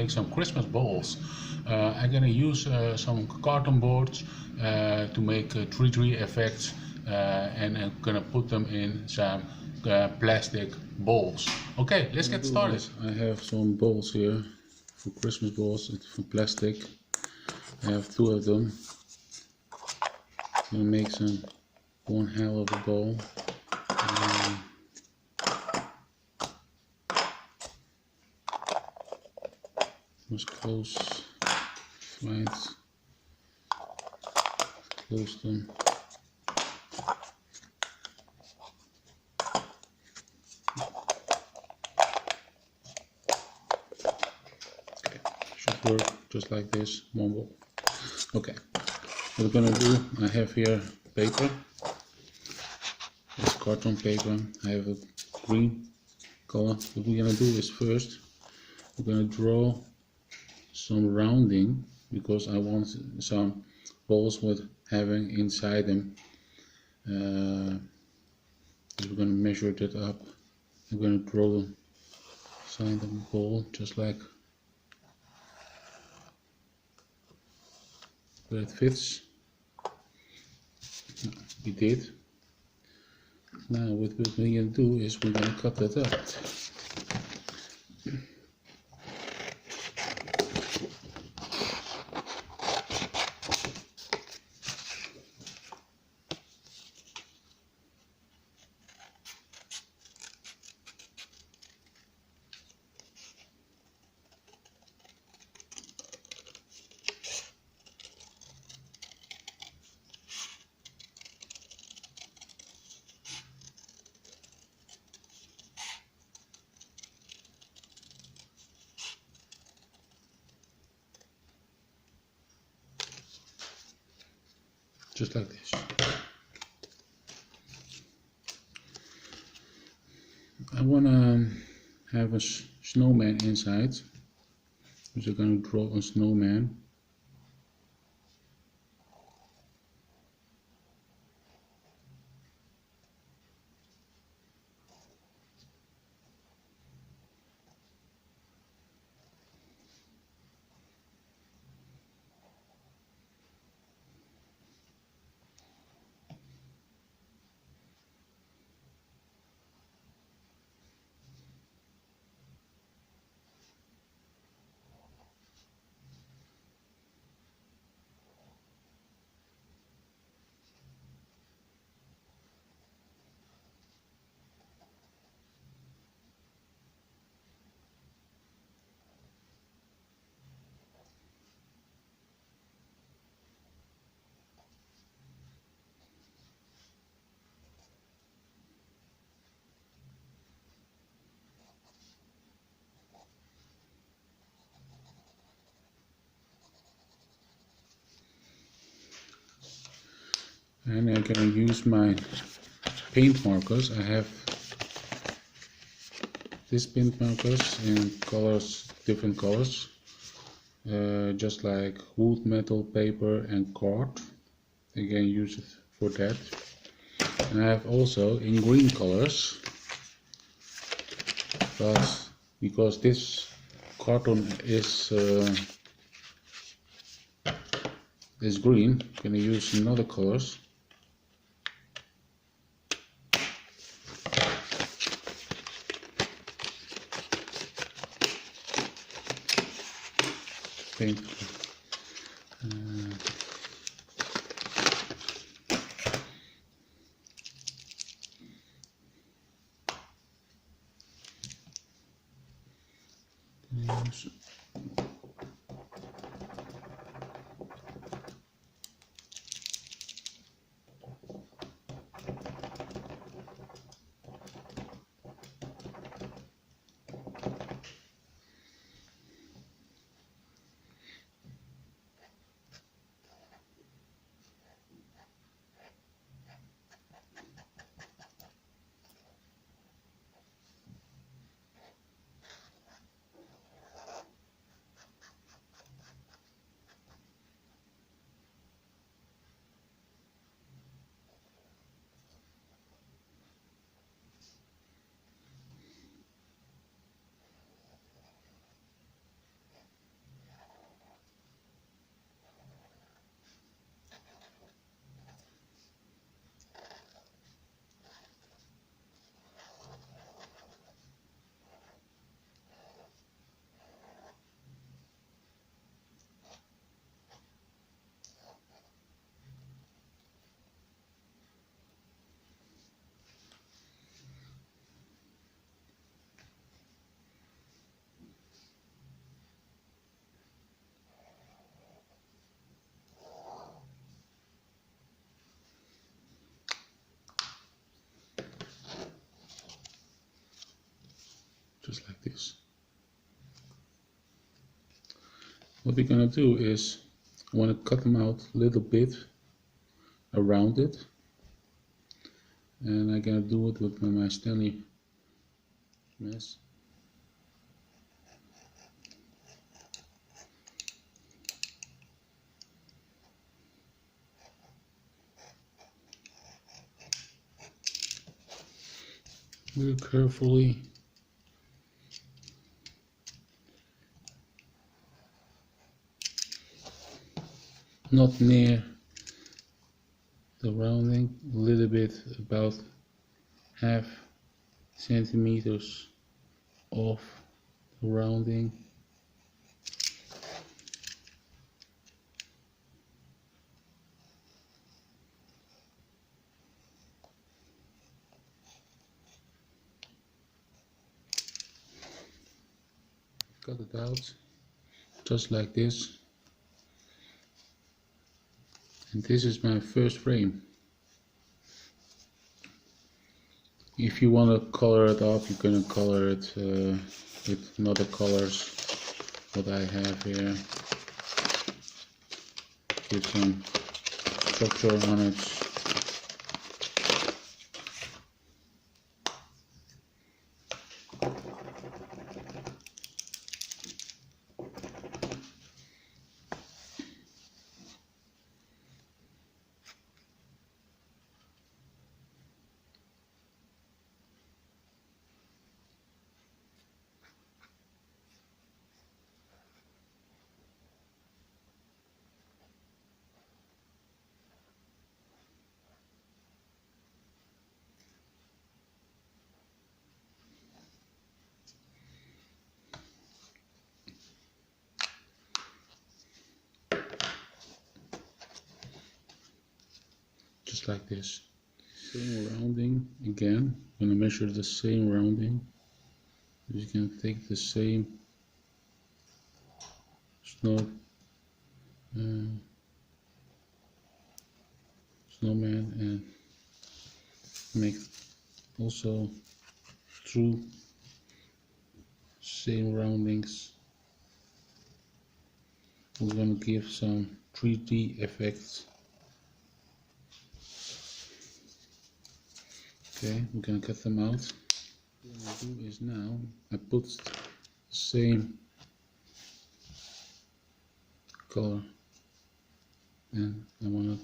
make some Christmas balls. I'm gonna use some carton boards to make 3D effects, and I'm gonna put them in some plastic balls. Okay, let's get started. I have some balls here for Christmas balls. It's from plastic. I have 2 of them. I'm gonna make one hell of a ball. Must close them. Okay, should work just like this. One ball. Okay, what we're gonna do, I have here paper. It's carton paper. I have a green color. What we're gonna do is first we're gonna draw some rounding, because I want some balls with having inside them. We're gonna measure that up. I'm gonna draw the side of the ball just like where it fits. We did. Now what we're gonna do is we're gonna cut that up. Just like this. I want to have a snowman inside, so I'm going to draw a snowman. And I'm going to use my paint markers. I have these paint markers in colors, different colors, just like wood, metal, paper and card. I can use it for that. And I have also in green colors, but because this carton is green, I'm going to use some other colors. Paint. just like this. What we're gonna do is, I want to cut them out a little bit around it, and I'm gonna do it with my Stanley mess. Very carefully. Not near the rounding, a little bit, about half centimeters off the rounding. Cut it out, just like this. And this is my first frame. If you want to color it up, you can color it with other colors. What I have here, give some structure on it. Just like this. Same rounding again. I'm gonna measure the same rounding. You can take the same snowman and make also true same roundings. We're gonna give some 3D effects. Okay, we're gonna cut them out. What I'm gonna do is now I put the same color, and I wanna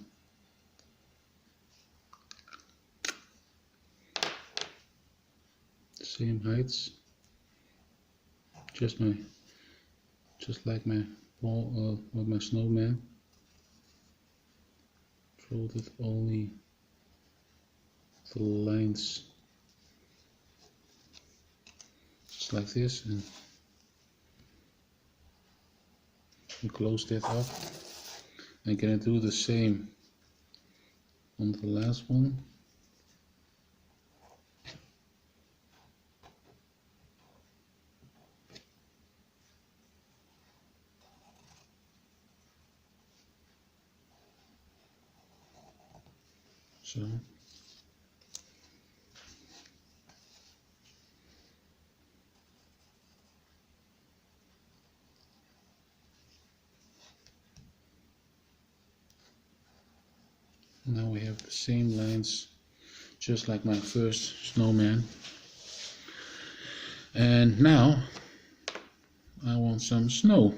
the same heights, just like my wall of my snowman. Draw it only the lines, just like this, and we close that up. I'm gonna do the same on the last one. So now we have the same lines, just like my first snowman. And now I want some snow.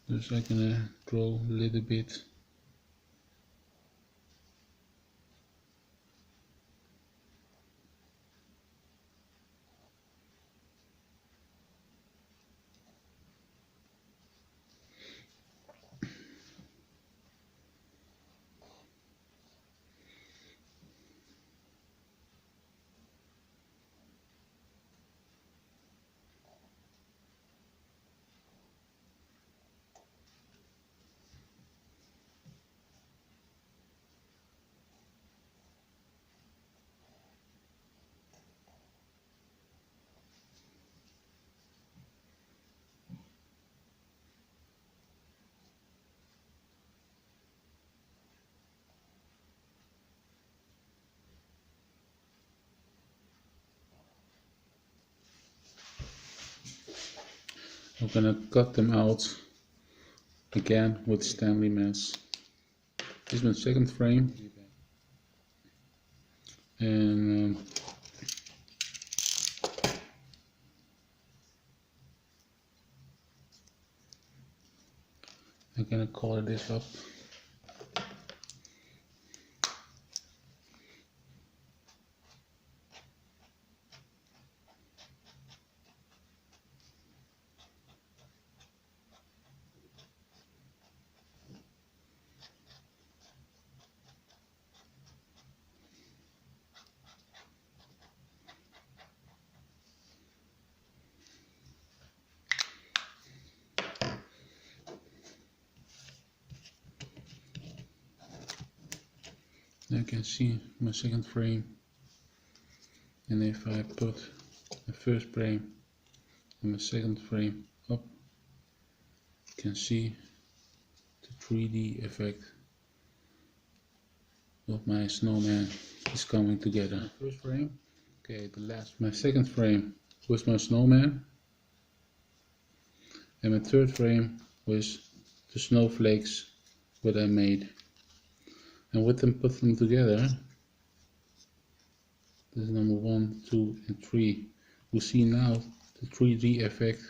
Just I'm gonna draw a little bit. I'm gonna cut them out again with Stanley mats. This is my second frame, and I'm gonna color this up. You can see my second frame, and if I put the first frame and my second frame up, you can see the 3D effect of my snowman is coming together. First frame, okay, my second frame was my snowman, and my third frame was the snowflakes what I made. And with them, put them together, this is number 1, 2 and 3. We see now the 3D effect.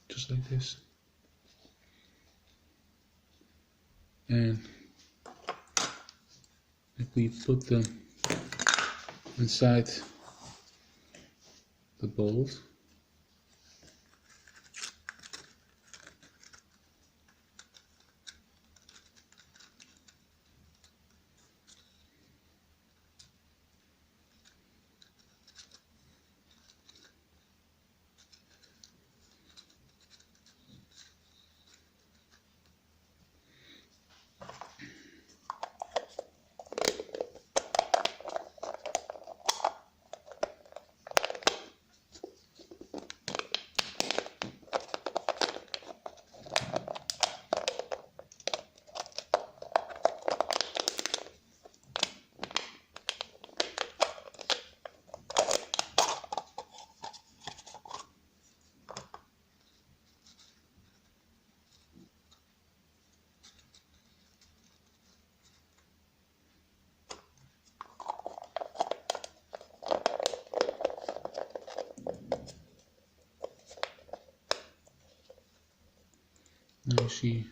Just like this. And if we put them inside the bolt, now you see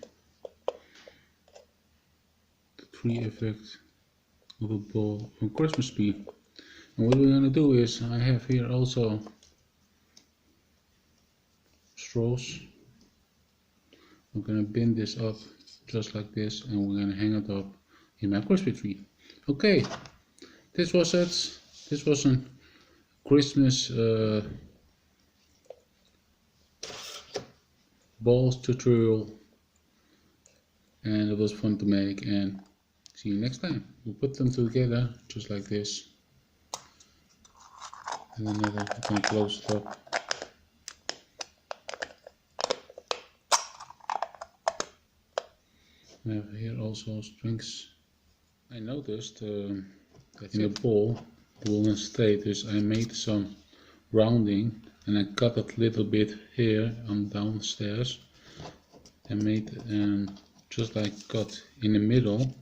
the 3D effect of a ball from Christmas tree. And what we're going to do is, I have here also straws. I'm going to bend this up just like this, and we're going to hang it up in my Christmas tree. Okay, this was it. This was a Christmas balls tutorial, and it was fun to make, and see you next time. We'll put them together just like this, and then we can close it up. We have here also strings. I noticed that in the ball it will stay, so I made some rounding, and I cut a little bit here on downstairs, and made just like cut in the middle.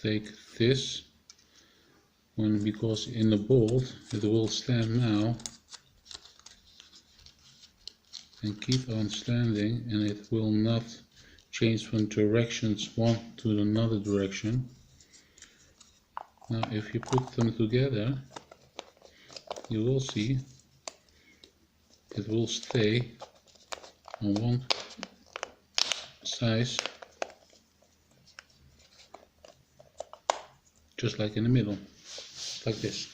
Take this one, because in the bolt it will stand now and keep on standing, and it will not change from directions one to another direction. Now if you put them together, you will see it will stay on one size, just like in the middle, like this.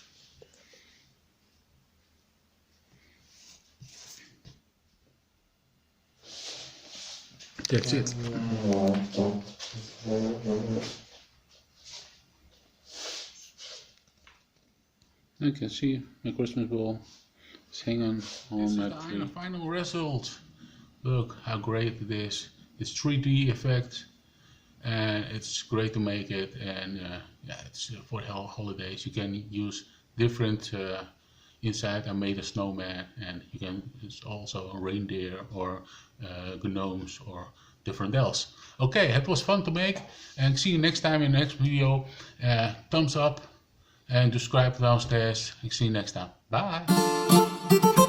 That's it. I can see my Christmas ball is hanging on my tree. The final result. Look how great it is. It's 3D effect. and it's great to make it. And yeah, it's for holidays. You can use different inside. I made a snowman, and you can it's also a reindeer or gnomes or different else. Okay, it was fun to make, and see you next time in the next video. Thumbs up and subscribe downstairs. See you next time. Bye.